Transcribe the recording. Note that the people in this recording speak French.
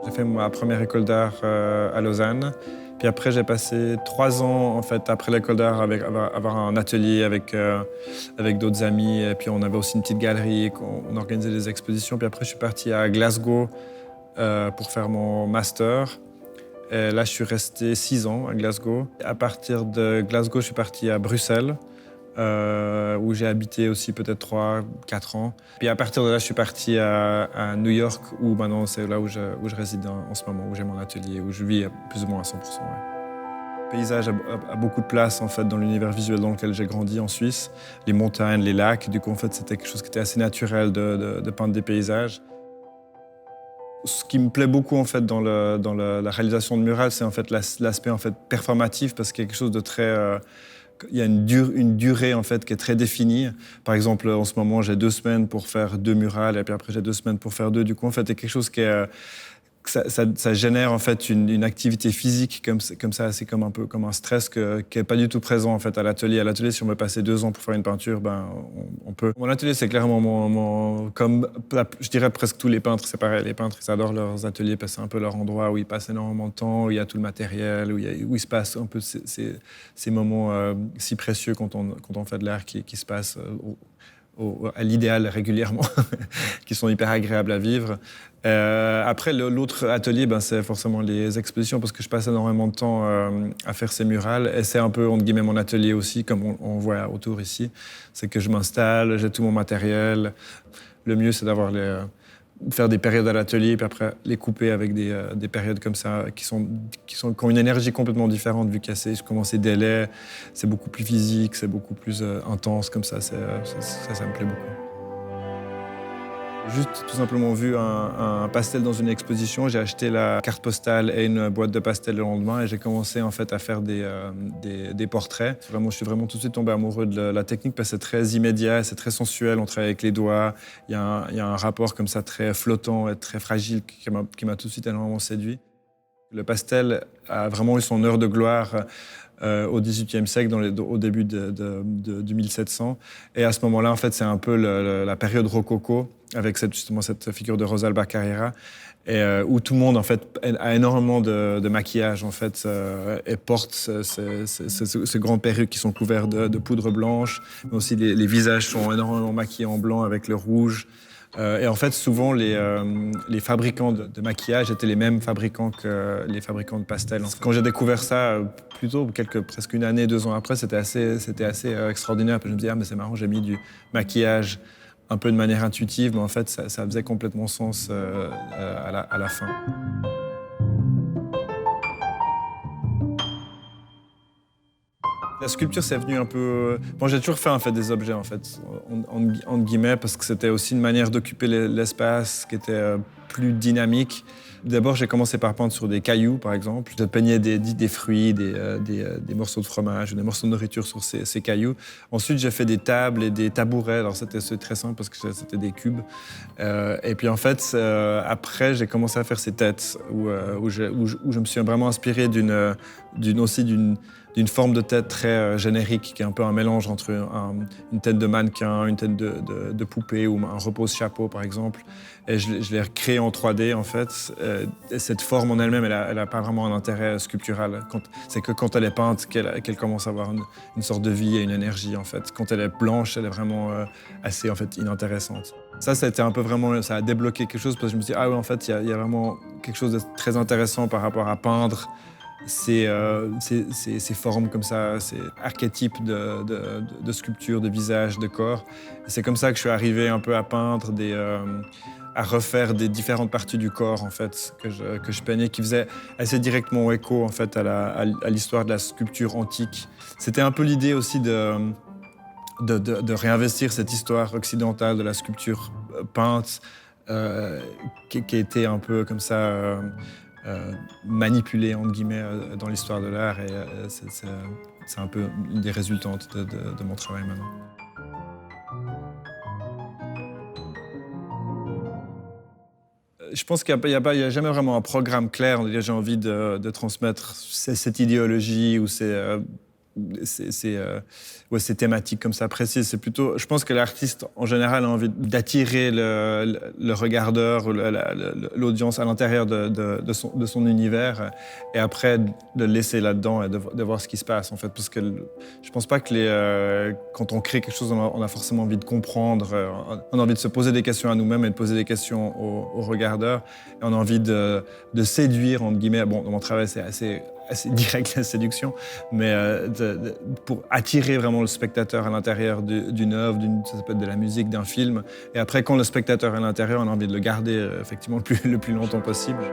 J'ai fait ma première école d'art à Lausanne. Puis après, j'ai passé 3 ans, en fait, après l'école d'art, avec avoir un atelier avec d'autres amis. Et puis on avait aussi une petite galerie, on organisait des expositions. Puis après, je suis parti à Glasgow pour faire mon master. Et là, je suis resté 6 ans à Glasgow. À partir de Glasgow, je suis parti à Bruxelles, où j'ai habité aussi peut-être 3, 4 ans. Puis à partir de là, je suis parti à New York, où maintenant c'est là où je réside en ce moment, où j'ai mon atelier, où je vis plus ou moins à 100%. Ouais. Le paysage a beaucoup de place en fait, dans l'univers visuel dans lequel j'ai grandi en Suisse. Les montagnes, les lacs, du coup en fait, c'était quelque chose qui était assez naturel de peindre des paysages. Ce qui me plaît beaucoup en fait, dans la réalisation de murales, c'est en fait, l'aspect en fait, performatif, parce qu'il y a quelque chose de très... il y a une durée en fait, qui est très définie. Par exemple, en ce moment, j'ai 2 semaines pour faire 2 murales, et puis après, j'ai 2 semaines pour faire 2. Du coup, en fait, il y a quelque chose qui est... ça génère en fait une activité physique comme ça, c'est comme un peu comme un stress qui est pas du tout présent en fait à l'atelier. À l'atelier, si on me passait 2 ans pour faire une peinture, ben on peut. Mon atelier, c'est clairement comme je dirais presque tous les peintres, c'est pareil. Les peintres, ils adorent leurs ateliers parce que c'est un peu leur endroit où ils passent énormément de temps, où il y a tout le matériel, où il se passe un peu ces moments si précieux quand on fait de l'art qui se passent à l'idéal régulièrement, qui sont hyper agréables à vivre. Après, l'autre atelier, c'est forcément les expositions, parce que je passe énormément de temps à faire ces murales. Et c'est un peu, entre guillemets, mon atelier aussi, comme on voit autour ici. C'est que je m'installe, j'ai tout mon matériel. Le mieux, c'est faire des périodes à l'atelier, puis après les couper avec des périodes comme ça qui ont une énergie complètement différente, vu qu'il y a ces délais. C'est beaucoup plus physique, c'est beaucoup plus intense comme ça. Ça me plaît beaucoup. Juste tout simplement vu un pastel dans une exposition, j'ai acheté la carte postale et une boîte de pastel le lendemain, et j'ai commencé en fait à faire des portraits. Vraiment, je suis vraiment tout de suite tombé amoureux de la technique, parce que c'est très immédiat, c'est très sensuel, on travaille avec les doigts. Il y a un rapport comme ça très flottant et très fragile qui m'a tout de suite énormément séduit. Le pastel a vraiment eu son heure de gloire au XVIIIe siècle, au début du 1700. Et à ce moment-là, en fait, c'est un peu la période rococo, avec justement cette figure de Rosalba Carrera, et où tout le monde en fait a énormément de maquillage en fait, et porte ces grandes perruques qui sont couvertes de poudre blanche, mais aussi les visages sont énormément maquillés en blanc avec le rouge. Et en fait, souvent, les fabricants de maquillage étaient les mêmes fabricants que les fabricants de pastels. Quand j'ai découvert ça, plutôt presque une année, 2 ans après, c'était assez extraordinaire. Puis je me disais, mais c'est marrant, j'ai mis du maquillage un peu de manière intuitive, mais en fait, ça faisait complètement sens à la fin. La sculpture, c'est venu un peu... Bon, j'ai toujours fait en fait des objets, en fait, entre guillemets, parce que c'était aussi une manière d'occuper l'espace qui était plus dynamique. D'abord, j'ai commencé par peindre sur des cailloux, par exemple. Je peignais des fruits, des morceaux de fromage ou des morceaux de nourriture sur ces cailloux. Ensuite, j'ai fait des tables et des tabourets. Alors, c'était très simple parce que c'était des cubes. Et puis, en fait, après, j'ai commencé à faire ces têtes où je me suis vraiment inspiré d'une forme de tête très générique, qui est un peu un mélange entre une tête de mannequin, une tête de poupée ou un repose-chapeau, par exemple. Et je l'ai recréé en 3D, en fait. Et cette forme en elle-même, elle a pas vraiment un intérêt sculptural. C'est que quand elle est peinte qu'elle commence à avoir une sorte de vie et une énergie, en fait. Quand elle est blanche, elle est vraiment assez en fait, inintéressante. Ça a été un peu vraiment... Ça a débloqué quelque chose, parce que je me suis dit, ah oui, en fait, il y a vraiment quelque chose de très intéressant par rapport à peindre ces formes comme ça, ces archétypes de sculpture, de visage, de corps. Et c'est comme ça que je suis arrivé un peu à peindre à refaire des différentes parties du corps en fait, que je peignais, qui faisaient assez directement écho en fait, à l'histoire de la sculpture antique. C'était un peu l'idée aussi de réinvestir cette histoire occidentale de la sculpture peinte, qui a été un peu comme ça manipulée entre guillemets dans l'histoire de l'art, et c'est un peu une des résultantes de mon travail maintenant. Je pense qu'il n'y a jamais vraiment un programme clair. J'ai envie de transmettre cette idéologie ou ces thématiques comme ça précises. C'est plutôt, je pense que l'artiste, en général, a envie d'attirer le regardeur ou l'audience à l'intérieur de son univers et après de le laisser là-dedans et de voir ce qui se passe, en fait. Parce que je pense pas que quand on crée quelque chose, on a forcément envie de comprendre. On a envie de se poser des questions à nous-mêmes et de poser des questions aux regardeurs. Et on a envie de séduire, entre guillemets. Bon, dans mon travail, c'est assez direct, la séduction, mais pour attirer vraiment le spectateur à l'intérieur d'une œuvre, ça peut être de la musique, d'un film. Et après, quand le spectateur est à l'intérieur, on a envie de le garder effectivement le plus longtemps possible.